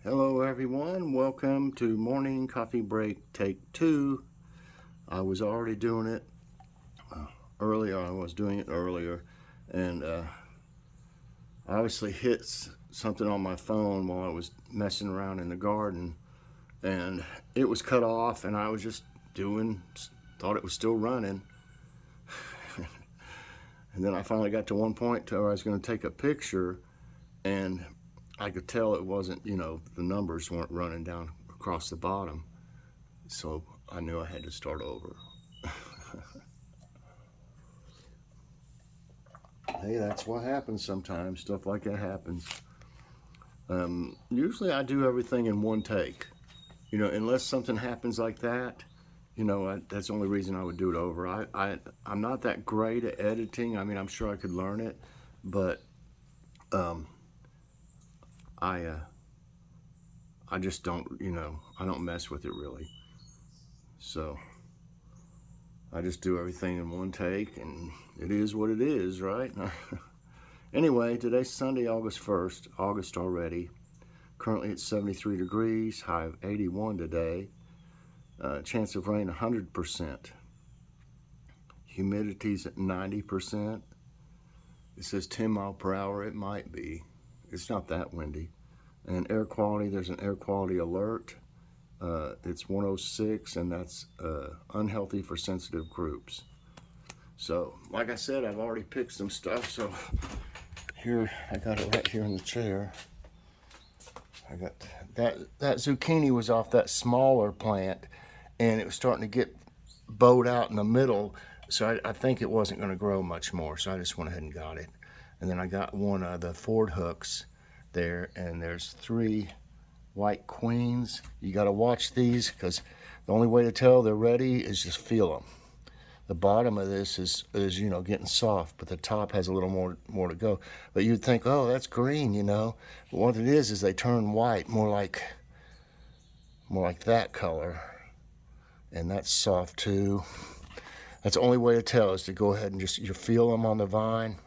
Hello everyone, welcome to morning coffee break take 2. I was already doing it earlier. I was doing it earlier and I obviously hit something on my phone while I was messing around in the garden, and it was cut off, and I was just thought it was still running. And then I finally got to one point where I was going to take a picture, and I could tell it wasn't, the numbers weren't running down across the bottom. So I knew I had to start over. Hey, that's what happens sometimes. Stuff like that happens. Usually I do everything in one take. Unless something happens like that, that's the only reason I would do it over. I'm not that great at editing. I mean, I'm sure I could learn it, but um, I I just don't, I don't mess with it really. So I just do everything in one take, and it is what it is, right? Anyway, today's Sunday, August 1st, August already. Currently it's 73 degrees, high of 81 today. Chance of rain 100%. Humidity's at 90%. It says 10 mile per hour. It might be. It's not that windy. And air quality, there's an air quality alert. It's 106, and that's unhealthy for sensitive groups. So, like I said, I've already picked some stuff. So here, I got it right here in the chair. I got that zucchini was off that smaller plant, and it was starting to get bowed out in the middle, so I think it wasn't going to grow much more, so I just went ahead and got it. And then I got one of the Ford hooks there, and there's 3 white queens. You got to watch these, because the only way to tell they're ready is just feel them. The bottom of this is getting soft, but the top has a little more to go. But you'd think, oh, that's green, But what it is they turn white, more like that color, and that's soft too. That's the only way to tell, is to go ahead and just you feel them on the vine.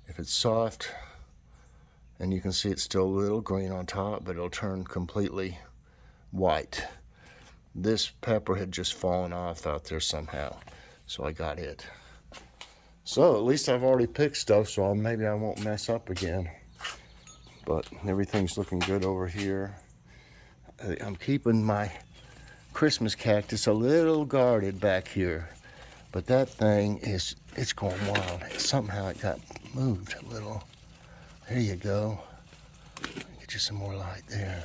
If it's soft, and you can see it's still a little green on top, but it'll turn completely white. This pepper had just fallen off out there somehow, so I got it. So at least I've already picked stuff, so maybe I won't mess up again. But everything's looking good over here. I'm keeping my Christmas cactus a little guarded back here, but that thing it's going wild. Somehow it got moved a little. There you go. Get you some more light there.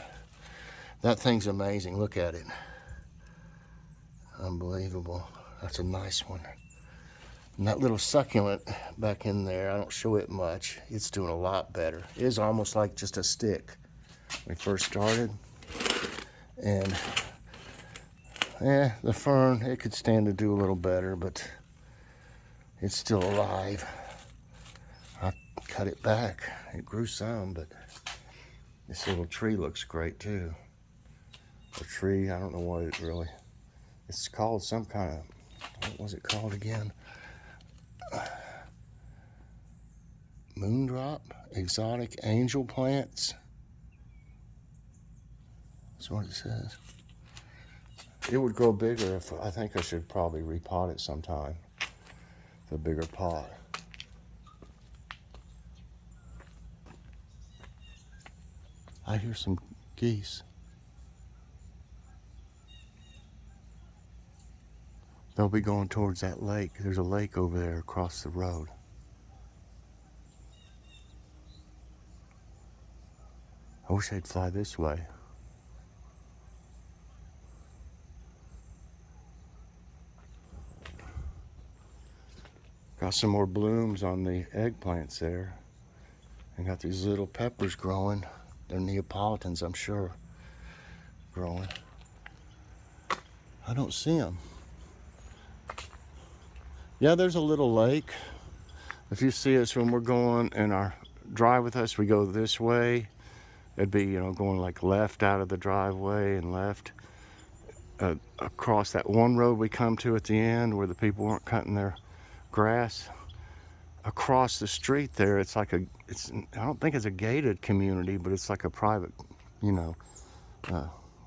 That thing's amazing. Look at it. Unbelievable. That's a nice one. And that little succulent back in there, I don't show it much. It's doing a lot better. It is almost like just a stick when we first started. And the fern, it could stand to do a little better, but it's still alive. I cut it back. It grew some, but this little tree looks great too. The tree, I don't know what it really, it's called some kind of, what was it called again? Moondrop, exotic angel plants. That's what it says. It would grow bigger if, I think I should probably repot it sometime. The bigger pot. I hear some geese. They'll be going towards that lake. There's a lake over there across the road. I wish they'd fly this way. Got some more blooms on the eggplants there. And got these little peppers growing. They're Neapolitans, I'm sure, growing. I don't see them. Yeah, there's a little lake. If you see us when we're going in our drive with us, we go this way. It'd be, going like left out of the driveway and left across that one road we come to at the end where the people weren't cutting their grass. Across the street there, I don't think it's a gated community, but it's like a private you know,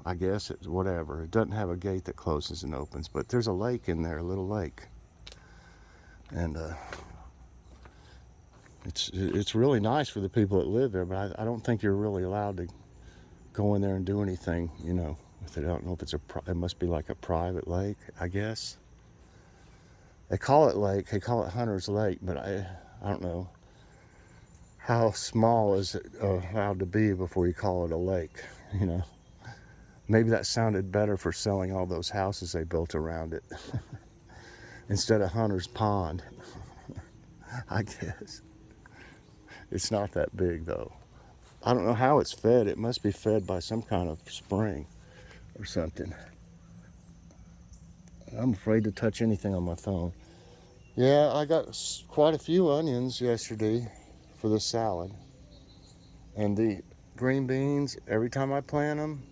I guess it's whatever. It doesn't have a gate that closes and opens, but there's a lake in there, a little lake. And it's really nice for the people that live there, but I don't think you're really allowed to go in there and do anything, you know. I don't know if it's it must be like a private lake, I guess. They call it lake, they call it Hunter's Lake, but I don't know. How small is it allowed to be before you call it a lake, you know? Maybe that sounded better for selling all those houses they built around it instead of Hunter's Pond, I guess. It's not that big though. I don't know how it's fed. It must be fed by some kind of spring or something. I'm afraid to touch anything on my phone. Yeah, I got quite a few onions yesterday for the salad. And the green beans, every time I plant them,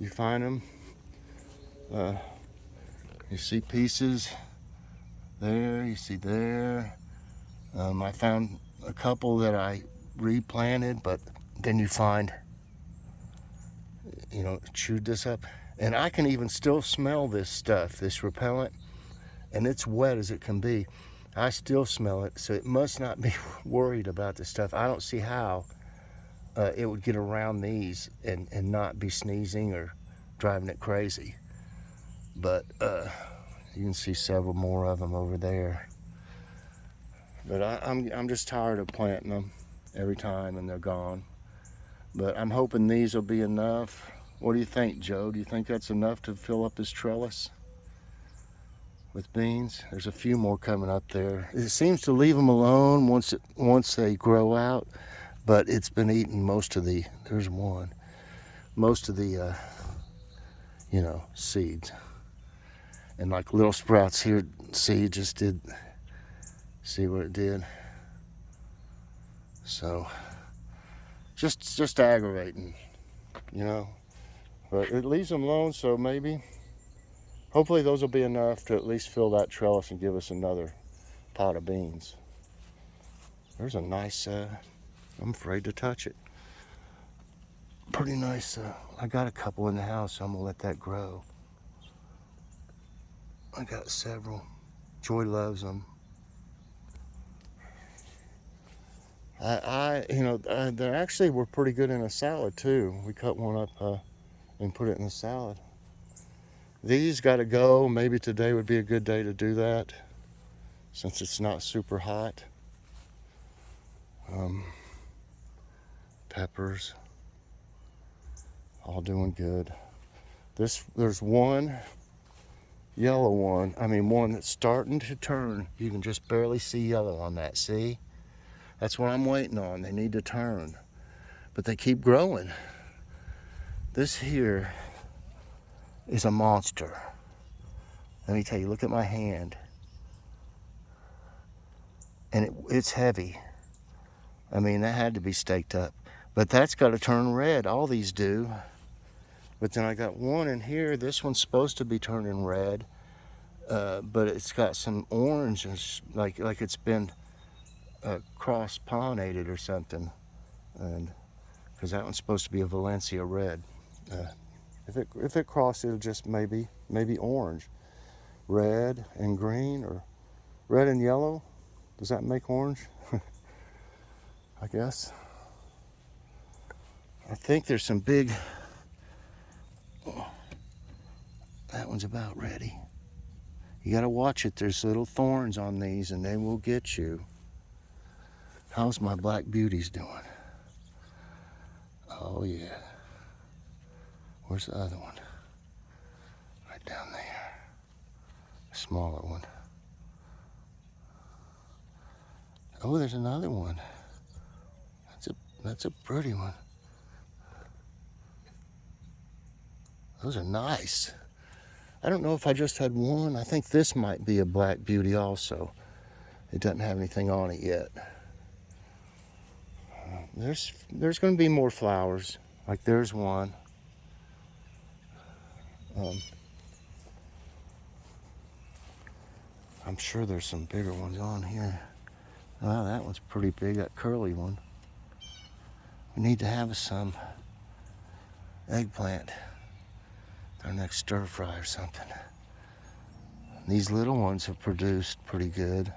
you find them. You see pieces there, you see there. I found a couple that I replanted, but then you find, you know, chewed this up. And I can even still smell this stuff, this repellent, and it's wet as it can be. I still smell it, so it must not be worried about this stuff. I don't see how it would get around these and not be sneezing or driving it crazy. But you can see several more of them over there. But I'm just tired of planting them every time and they're gone. But I'm hoping these will be enough. What do you think, Joe? Do you think that's enough to fill up this trellis with beans? There's a few more coming up there. It seems to leave them alone once they grow out, but it's been eating most of the, there's one, most of the, you know, seeds. And like little sprouts here, see, just did, see what it did. So, just aggravating, you know. But it leaves them alone, so maybe, hopefully those will be enough to at least fill that trellis and give us another pot of beans. There's a nice, I'm afraid to touch it. Pretty nice, I got a couple in the house, so I'm gonna let that grow. I got several. Joy loves them. You know, they actually were pretty good in a salad too. We cut one up and put it in the salad. These got to go. Maybe today would be a good day to do that since it's not super hot. Peppers, all doing good. There's one yellow one. I mean, one that's starting to turn. You can just barely see yellow on that. See? That's what I'm waiting on. They need to turn, but they keep growing. This here is a monster. Let me tell you, look at my hand. And it's heavy. I mean, that had to be staked up. But that's got to turn red. All these do. But then I got one in here. This one's supposed to be turning red. But it's got some orange, like it's been cross-pollinated or something. And because that one's supposed to be a Valencia red. If it crossed, it'll just maybe orange. Red and green, or red and yellow. Does that make orange? I guess. I think there's some big, oh, that one's about ready. You gotta watch it. There's little thorns on these and they will get you. How's my black beauties doing? Oh yeah. Where's the other one? Right down there. A smaller one. Oh, there's another one. That's a pretty one. Those are nice. I don't know if I just had one. I think this might be a black beauty also. It doesn't have anything on it yet. There's going to be more flowers. Like there's one. I'm sure there's some bigger ones on here. Wow, that one's pretty big, that curly one. We need to have some eggplant. Our next stir fry or something. These little ones have produced pretty good.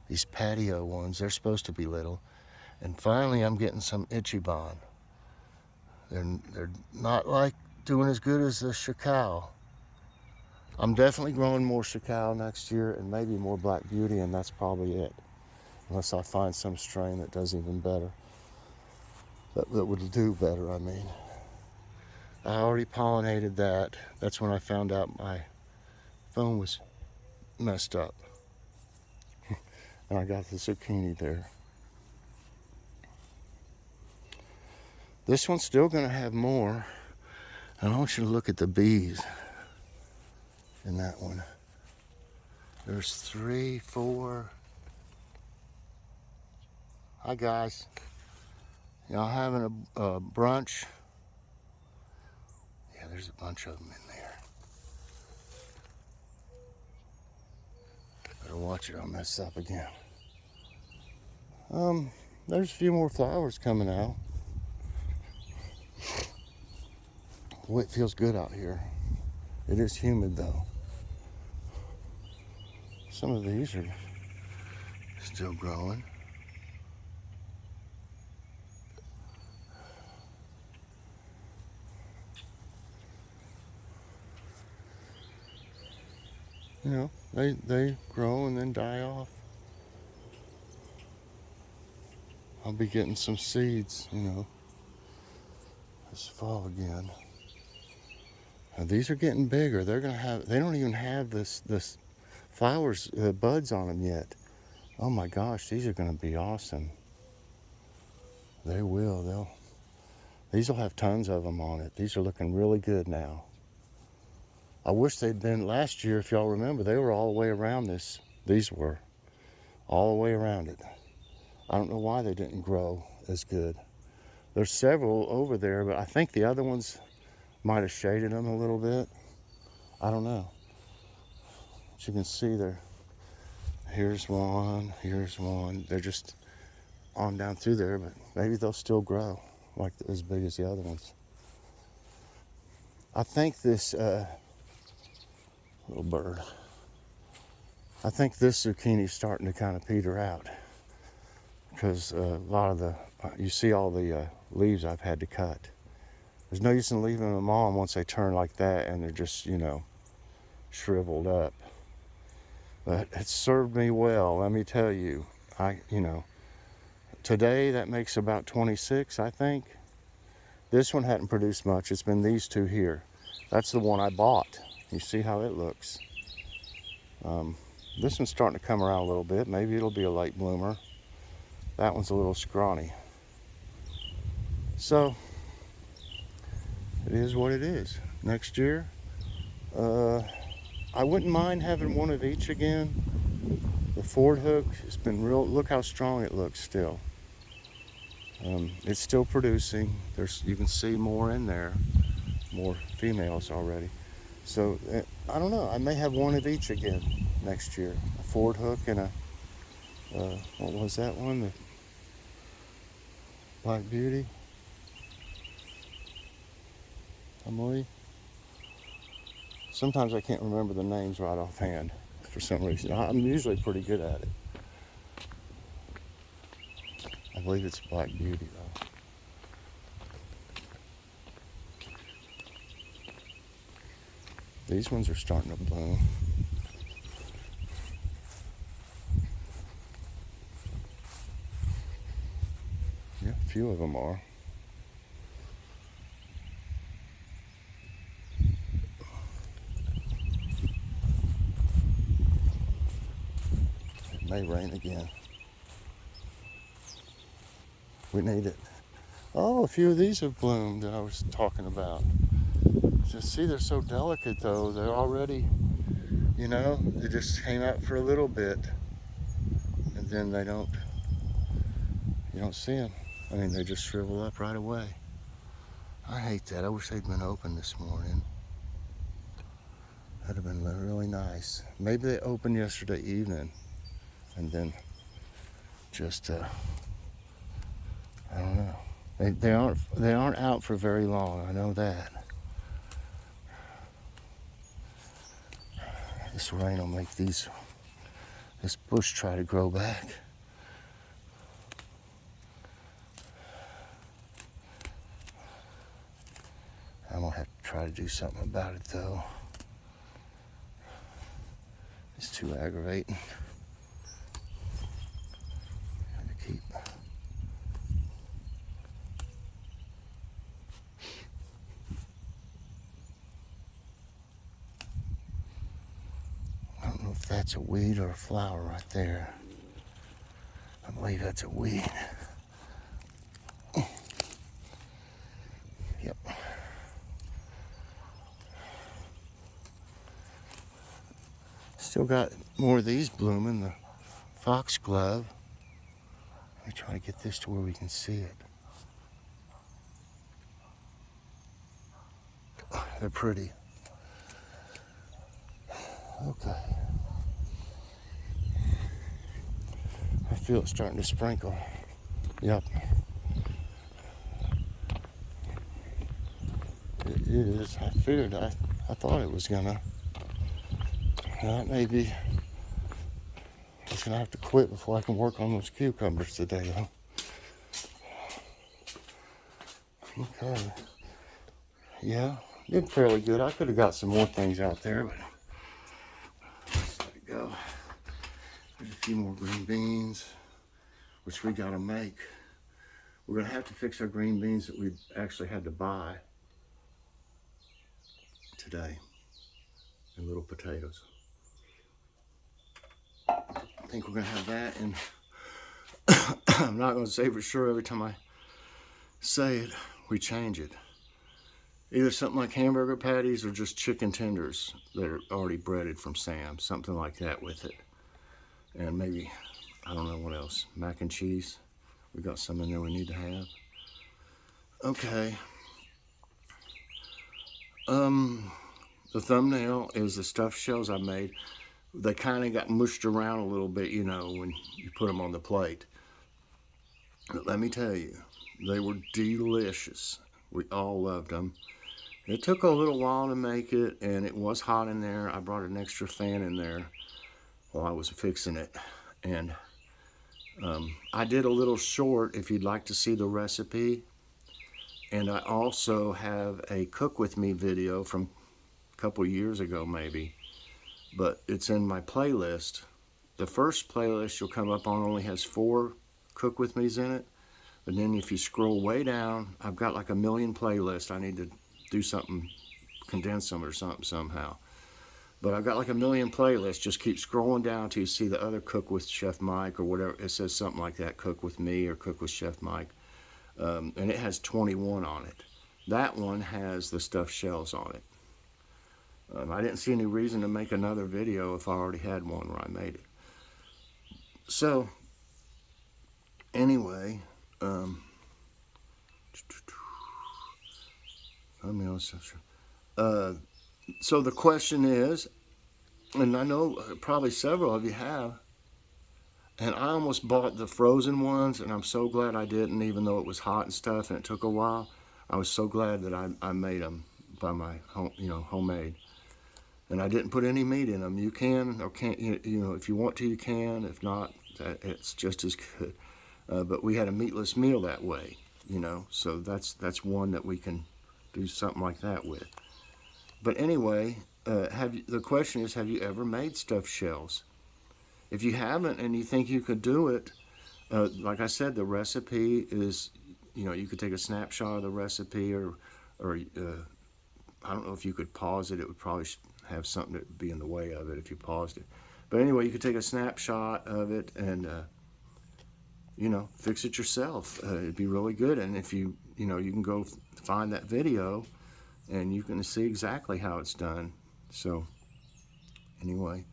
These patio ones, they're supposed to be little. And finally, I'm getting some Ichiban. They're not like doing as good as the Shakao. I'm definitely growing more Shakao next year and maybe more Black Beauty, and that's probably it. Unless I find some strain that does even better. That would do better, I mean. I already pollinated that. That's when I found out my phone was messed up. And I got the zucchini there. This one's still gonna have more. And I want you to look at the bees in that one. There's 3, 4. Hi guys. Y'all having a brunch? Yeah, there's a bunch of them in there. Better watch it, I'll mess up again. There's a few more flowers coming out. Well, it feels good out here. It is humid though. Some of these are still growing. You know, they grow and then die off. I'll be getting some seeds, you know, this fall again. Now, these are getting bigger. They're gonna have, they don't even have this flowers, buds on them yet. Oh my gosh, these are gonna be awesome. They will, these will have tons of them on it. These are looking really good now. I wish they'd been last year, if y'all remember, they were all the way around this. These were all the way around it. I don't know why they didn't grow as good. There's several over there, but I think the other ones might have shaded them a little bit. I don't know. As you can see there, here's one. They're just on down through there, but maybe they'll still grow like as big as the other ones. I think this little bird, I think this zucchini's starting to kind of peter out because a lot of the, you see all the leaves I've had to cut. There's no use in leaving them on once they turn like that and they're just, you know, shriveled up. But it's served me well, let me tell you. You know, today that makes about 26, I think. This one hadn't produced much. It's been these two here. That's the one I bought. You see how it looks. This one's starting to come around a little bit. Maybe it'll be a late bloomer. That one's a little scrawny. So, it is what it is. Next year, I wouldn't mind having one of each again. The Ford hook, it's been real, look how strong it looks still. It's still producing. You can see more in there, more females already. So, I don't know, I may have one of each again next year. A Ford hook and a, what was that one? The Black Beauty? Emily? Sometimes I can't remember the names right offhand for some reason. I'm usually pretty good at it. I believe it's Black Beauty though. These ones are starting to bloom. Yeah, a few of them are. It may rain again. We need it. Oh, a few of these have bloomed that I was talking about. Just see, they're so delicate though. They're already, you know, they just came out for a little bit and then you don't see them. I mean, they just shrivel up right away. I hate that. I wish they'd been open this morning. That'd have been really nice. Maybe they opened yesterday evening and then just, I don't know. They aren't out for very long, I know that. This rain will make this bush try to grow back. I'm gonna have to try to do something about it though. It's too aggravating. Gotta keep. I don't know if that's a weed or a flower right there. I believe that's a weed. Yep. Still got more of these blooming, the foxglove. Let me try to get this to where we can see it. Oh, they're pretty. Okay. I feel it starting to sprinkle. Yep. It is. I figured I thought it was gonna. Maybe I'm just gonna have to quit before I can work on those cucumbers today, though. Okay. Yeah, did fairly good. I could have got some more things out there, but let's let it go. There's a few more green beans, which we gotta make. We're gonna have to fix our green beans that we actually had to buy today, and little potatoes. I think we're gonna have that, and I'm not gonna say for sure every time I say it, we change it. Either something like hamburger patties or just chicken tenders that are already breaded from Sam's, something like that with it. And maybe, I don't know what else, mac and cheese. We got some in there we need to have. Okay. The thumbnail is the stuffed shells I made. They kind of got mushed around a little bit, you know, when you put them on the plate. But let me tell you, they were delicious. We all loved them. It took a little while to make it, and it was hot in there. I brought an extra fan in there while I was fixing it. And I did a little short if you'd like to see the recipe. And I also have a cook with me video from a couple years ago maybe, but it's in my playlist. The first playlist you'll come up on only has 4 cook with me's in it, but then if you scroll way down, I've got like a million playlists. I need to do something, condense them or something somehow. But I've got like a million playlists. Just keep scrolling down till you see the other Cook with Chef Mike or whatever. It says something like that, Cook with Me or Cook with Chef Mike. And it has 21 on it. That one has the stuffed shells on it. I didn't see any reason to make another video if I already had one where I made it. So, anyway, so the question is, and I know probably several of you have, and I almost bought the frozen ones, and I'm so glad I didn't, even though it was hot and stuff and it took a while. I was so glad that I made them by my home, homemade. And I didn't put any meat in them. You can or can't, if you want to, you can. If not, it's just as good. But we had a meatless meal that way, so that's one that we can do something like that with. But anyway, the question is, have you ever made stuffed shells? If you haven't and you think you could do it, like I said, the recipe is, you could take a snapshot of the recipe or I don't know if you could pause it. It would probably have something that would be in the way of it if you paused it. But anyway, you could take a snapshot of it and, fix it yourself. It'd be really good. And if you can go find that video and you can see exactly how it's done. So anyway,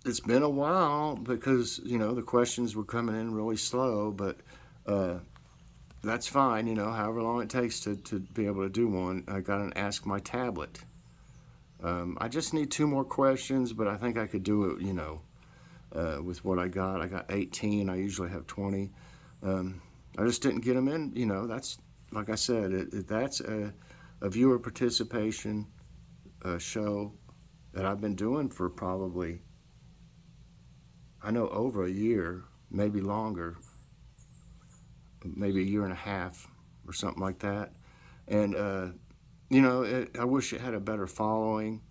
it's been a while because, the questions were coming in really slow, but that's fine, however long it takes to be able to do one. I got an Ask My Tablet. I just need 2 more questions, but I think I could do it, with what I got. I got 18. I usually have 20. I just didn't get them in. That's, like I said, that's a viewer participation show that I've been doing for probably, I know, over a year, maybe longer, maybe a year and a half or something like that. And, I wish it had a better following.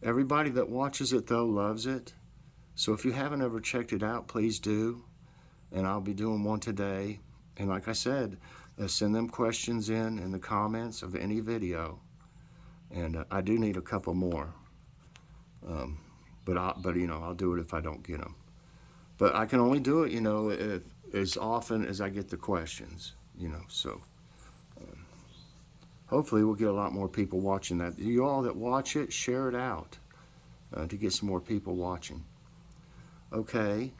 Everybody that watches it, though, loves it. So if you haven't ever checked it out, please do. And I'll be doing one today. And like I said, send them questions in the comments of any video. And I do need a couple more. But I'll do it if I don't get them. But I can only do it, as often as I get the questions, So hopefully we'll get a lot more people watching that. You all that watch it, share it out to get some more people watching. Okay.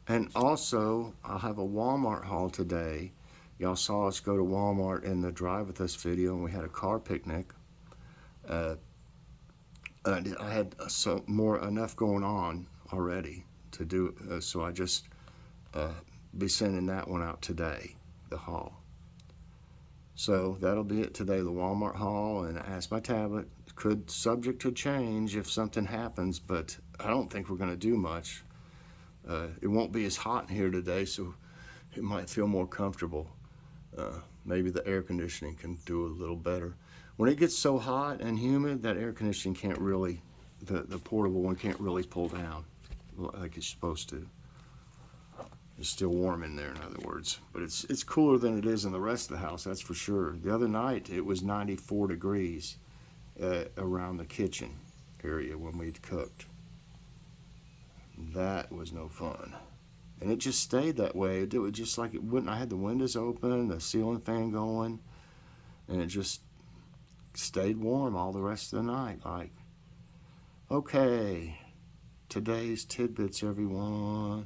And also, I'll have a Walmart haul today. Y'all saw us go to Walmart in the Drive With Us video, and we had a car picnic. I had enough going on already to do, so I just be sending that one out today, the haul. So that'll be it today, the Walmart haul, and Ask My Tablet. Could subject to change if something happens, but I don't think we're going to do much. It won't be as hot in here today, so it might feel more comfortable. Maybe the air conditioning can do a little better. When it gets so hot and humid, that air conditioning can't really, the portable one can't really pull down like it's supposed to. It's still warm in there, in other words. But it's cooler than it is in the rest of the house, that's for sure. The other night, it was 94 degrees around the kitchen area when we'd cooked. That was no fun. And it just stayed that way. It was just like it wouldn't. I had the windows open, the ceiling fan going, and it just stayed warm all the rest of the night. Like, okay, today's tidbits, everyone.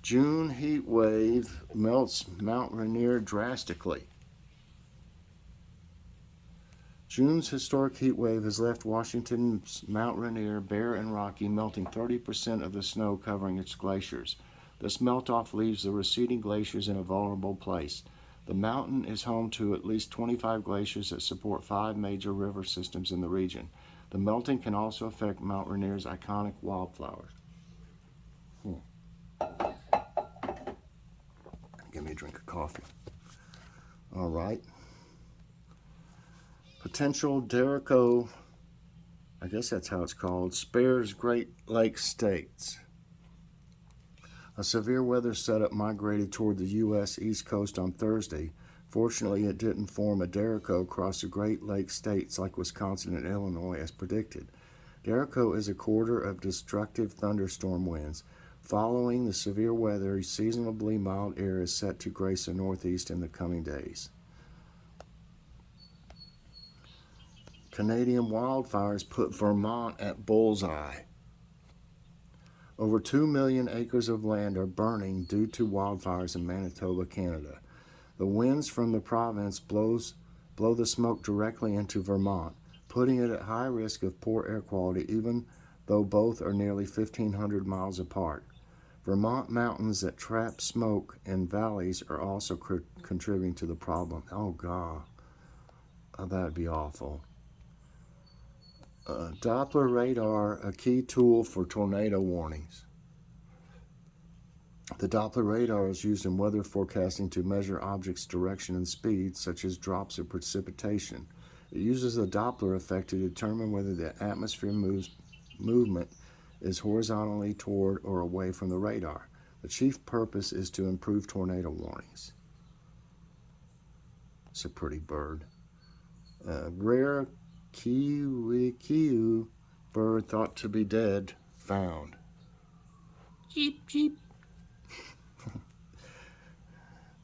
June heat wave melts Mount Rainier drastically. June's historic heat wave has left Washington's Mount Rainier bare and rocky, melting 30% of the snow covering its glaciers. This melt-off leaves the receding glaciers in a vulnerable place. The mountain is home to at least 25 glaciers that support 5 major river systems in the region. The melting can also affect Mount Rainier's iconic wildflowers. Give me a drink of coffee. All right. Potential Jericho, I guess that's how it's called, spares Great Lakes states. A severe weather setup migrated toward the U.S. East Coast on Thursday. Fortunately, it didn't form a derecho across the Great Lakes states like Wisconsin and Illinois as predicted. Derecho is a quarter of destructive thunderstorm winds. Following the severe weather, seasonably mild air is set to grace the Northeast in the coming days. Canadian wildfires put Vermont at bullseye. Over 2 million acres of land are burning due to wildfires in Manitoba, Canada. The winds from the province blow the smoke directly into Vermont, putting it at high risk of poor air quality even though both are nearly 1,500 miles apart. Vermont mountains that trap smoke in valleys are also contributing to the problem. Oh, God. Oh, that'd be awful. Doppler radar, a key tool for tornado warnings. The Doppler radar is used in weather forecasting to measure objects' direction and speed, such as drops of precipitation. It uses the Doppler effect to determine whether the atmosphere movement is horizontally toward or away from the radar. The chief purpose is to improve tornado warnings. It's a pretty bird. Rare kiwikiu bird thought to be dead found. Cheep, cheep.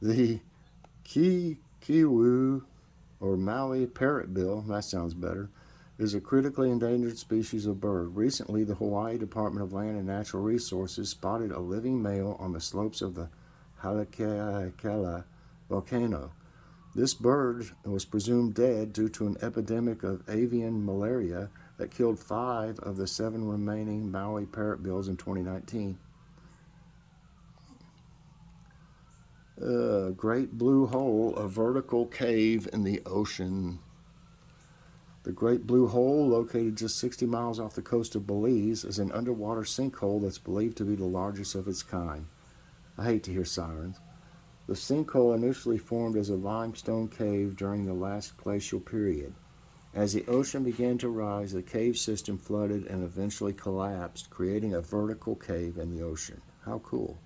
The kiwiu, or Maui parrotbill, that sounds better, is a critically endangered species of bird. Recently, the Hawaii Department of Land and Natural Resources spotted a living male on the slopes of the Haleakala volcano. This bird was presumed dead due to an epidemic of avian malaria that killed 5 of the 7 remaining Maui parrotbills in 2019. Great Blue Hole, a vertical cave in the ocean. The Great Blue Hole, located just 60 miles off the coast of Belize, is an underwater sinkhole that's believed to be the largest of its kind. I hate to hear sirens. The sinkhole initially formed as a limestone cave during the last glacial period. As the ocean began to rise, the cave system flooded and eventually collapsed, creating a vertical cave in the ocean. How cool.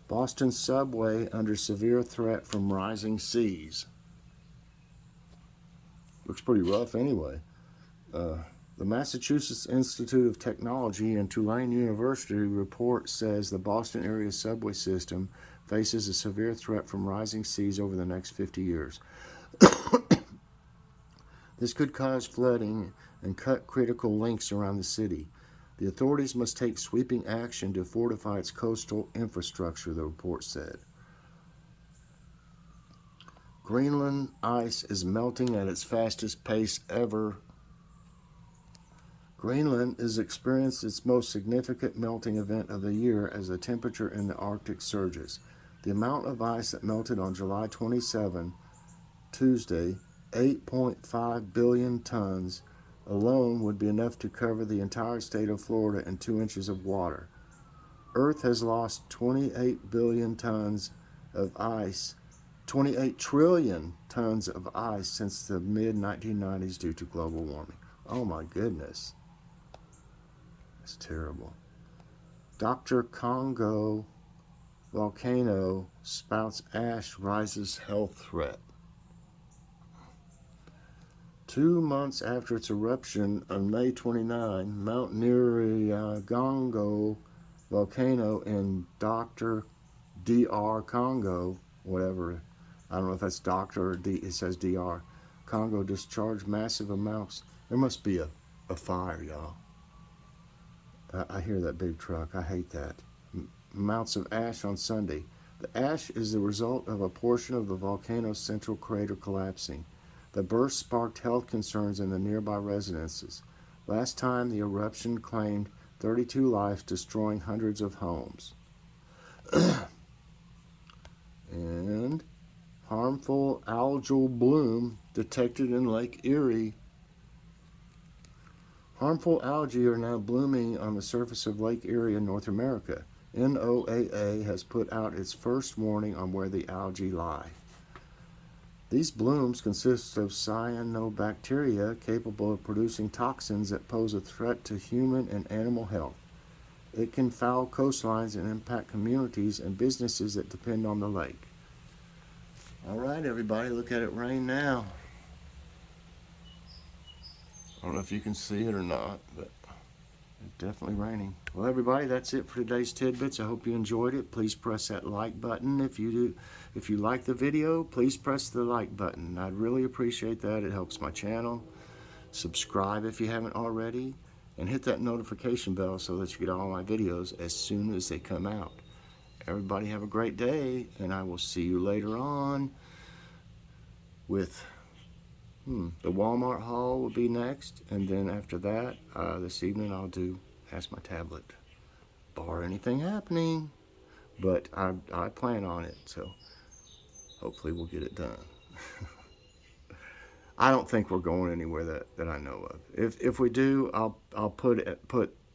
Boston subway under severe threat from rising seas. Looks pretty rough anyway. The Massachusetts Institute of Technology and Tulane University report says the Boston area subway system faces a severe threat from rising seas over the next 50 years. This could cause flooding and cut critical links around the city. The authorities must take sweeping action to fortify its coastal infrastructure, the report said. Greenland ice is melting at its fastest pace ever. Greenland has experienced its most significant melting event of the year as the temperature in the Arctic surges. The amount of ice that melted on July 27, Tuesday, 8.5 billion tons, alone would be enough to cover the entire state of Florida in 2 inches of water. Earth has lost 28 billion tons of ice 28 trillion tons of ice since the mid-1990s due to global warming. Oh my goodness. That's terrible. Dr. Congo volcano spouts ash, rises health threat. 2 months after its eruption on May 29, Mount Nyiragongo volcano in DR Congo, whatever, I don't know if that's doctor or D, it says DR. Congo discharged massive amounts. There must be a fire, y'all. I hear that big truck. I hate that. Amounts of ash on Sunday. The ash is the result of a portion of the volcano's central crater collapsing. The burst sparked health concerns in the nearby residences. Last time, the eruption claimed 32 lives, destroying hundreds of homes. And harmful algal bloom detected in Lake Erie. Harmful algae are now blooming on the surface of Lake Erie in North America. NOAA has put out its first warning on where the algae lie. These blooms consist of cyanobacteria capable of producing toxins that pose a threat to human and animal health. It can foul coastlines and impact communities and businesses that depend on the lake. All right, everybody, look at it rain now. I don't know if you can see it or not, but it's definitely raining. Well, everybody, that's it for today's Tidbits. I hope you enjoyed it. Please press that like button. If you like the video, please press the like button. I'd really appreciate that. It helps my channel. Subscribe if you haven't already, and hit that notification bell so that you get all my videos as soon as they come out. Everybody have a great day, and I will see you later on with the Walmart haul will be next, and then after that, this evening I'll do Ask My Tablet, bar anything happening, but I plan on it, so hopefully we'll get it done. I don't think we're going anywhere that I know of. If we do, I'll put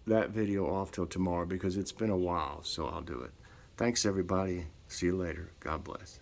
that video off till tomorrow because it's been a while, so I'll do it. Thanks, everybody. See you later. God bless.